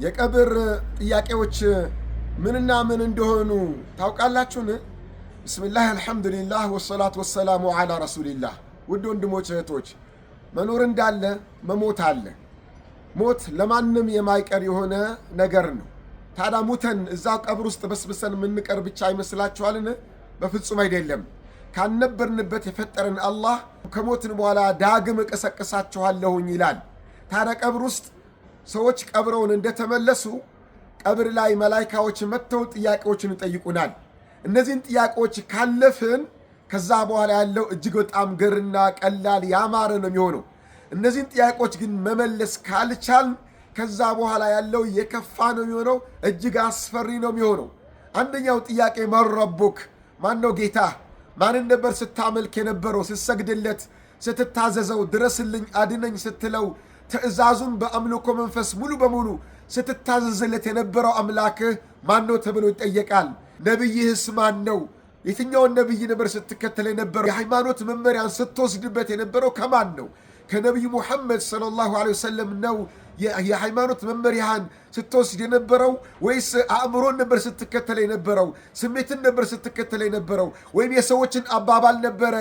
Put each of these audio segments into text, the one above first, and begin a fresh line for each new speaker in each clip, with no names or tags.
የቀብር ጥያቄዎች ምንና ምን እንደሆኑ ታውቃላችሁን? ብስሚላህ አልሐምዱሊላህ ወሰላቱ ወሰላሙ ዐላ ረሱሊላህ። ውድ ወንድሞች እህቶች፣ መኖር እንዳለ መሞት አለ። ሞት ለማንም የማይቀር የሆነ ነገር ነው። ታዲያ ሙተን እዛው ቀብር ውስጥ በስብሰን የምንቀር ብቻ ይመስላችኋልን? በፍጹም አይደለም። ካነበርንበት የፈጠረን አላህ ከሞትን በኋላ ዳግም እቀሰቅሳችኋለሁኝ ይላል። ታዲያ ቀብር ውስጥ ሰዎች ቀብረውን እንደተመለሱ ቀብር ላይ መላይካዎች መጥተው ጥያቄዎችን ይጠይቁናል። እነዚህን ጥያቄዎች ካለፍን ከዛ በኋላ ያለው እጅግ በጣም ገርና ቀላል ያማረ ነው የሚሆነው። እነዚህን ጥያቄዎች ግን መመለስ ካልቻልን ከዛ በኋላ ያለው የከፋ ነው የሚሆነው፣ እጅግ አስፈሪ ነው የሚሆነው። አንደኛው ጥያቄ መን ረቡክ፣ ማን ነው ጌታ? ማንን ነበር ስታመልክ የነበረው? ስትሰግድለት፣ ስትታዘዘው፣ ድረስልኝ አድነኝ ስትለው፣ ትእዛዙን በአምልኮ መንፈስ ሙሉ በሙሉ ስትታዘዝለት የነበረው አምላክህ ማን ነው ተብሎ ይጠየቃል። ነቢይህስ ማን ነው? የትኛውን ነቢይ ነበር ስትከተል የነበረው? የሃይማኖት መመሪያን ስትወስድበት የነበረው ከማን ነው? ከነቢዩ ሙሐመድ ሰለላሁ ዐለይሂ ወሰለም ነው የሃይማኖት መመሪያን ስትወስድ የነበረው? ወይስ አእምሮን ነበር ስትከተል የነበረው? ስሜትን ነበር ስትከተል የነበረው? ወይም የሰዎችን አባባል ነበረ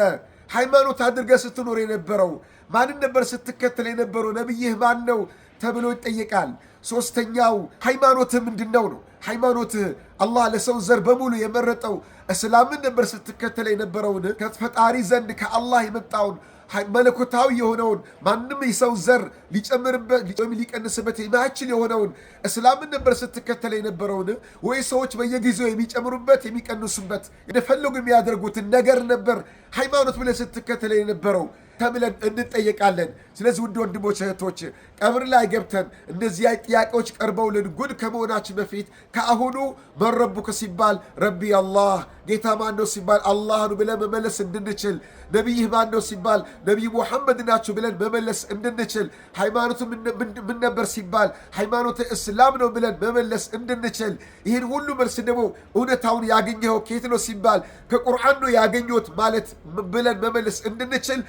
ሃይማኖት አድርገህ ስትኖር የነበረው? ማንን ነበር ስትከተል የነበረው? ነቢይህ ማን ነው ተብሎ ይጠየቃል። ሶስተኛው ሃይማኖትህ ምንድን ነው? ሃይማኖትህ አላህ ለሰው ዘር በሙሉ የመረጠው እስላምን ነበር ስትከተል የነበረውን? ከፈጣሪ ዘንድ ከአላህ የመጣውን መለኮታዊ የሆነውን ማንም የሰው ዘር ሊጨምርበት ወይም ሊቀንስበት የማይችል የሆነውን እስላምን ነበር ስትከተል የነበረውን? ወይ ሰዎች በየጊዜው የሚጨምሩበት የሚቀንሱበት እንደፈለጉ የሚያደርጉትን ነገር ነበር ሃይማኖት ብለን ስትከተል የነበረው ተብለን እንጠየቃለን። ስለዚህ ውድ ወንድሞች እህቶች፣ ቀብር ላይ ገብተን እነዚህ ጥያቄዎች ቀርበውልን ጉድ ከመሆናችን በፊት ከአሁኑ መን ረቡከ ሲባል ረቢ አላህ፣ ጌታ ማን ነው ሲባል አላህ ነው ብለን መመለስ እንድንችል፣ ነቢይህ ማን ነው ሲባል ነቢይ ሙሐመድ ናቸው ብለን መመለስ እንድንችል፣ ሃይማኖቱ ምን ነበር ሲባል ሃይማኖት እስላም ነው ብለን መመለስ እንድንችል፣ ይህን ሁሉ መልስ ደግሞ እውነታውን ያገኘኸው ከየት ነው ሲባል ከቁርአን ነው ያገኘሁት ማለት ብለን መመለስ እንድንችል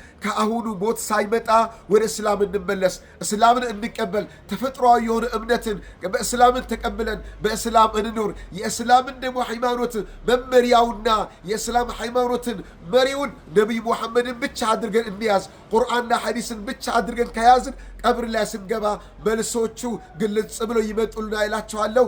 አሁኑ ሞት ሳይመጣ ወደ እስላም እንመለስ፣ እስላምን እንቀበል። ተፈጥሯዊ የሆነ እምነትን በእስላምን ተቀብለን በእስላም እንኖር። የእስላምን ደግሞ ሃይማኖት መመሪያውና የእስላም ሃይማኖትን መሪውን ነቢይ ሙሐመድን ብቻ አድርገን እንያዝ። ቁርአንና ሐዲስን ብቻ አድርገን ከያዝን ቀብር ላይ ስንገባ መልሶቹ ግልጽ ብሎ ይመጡልና ይላቸዋለሁ።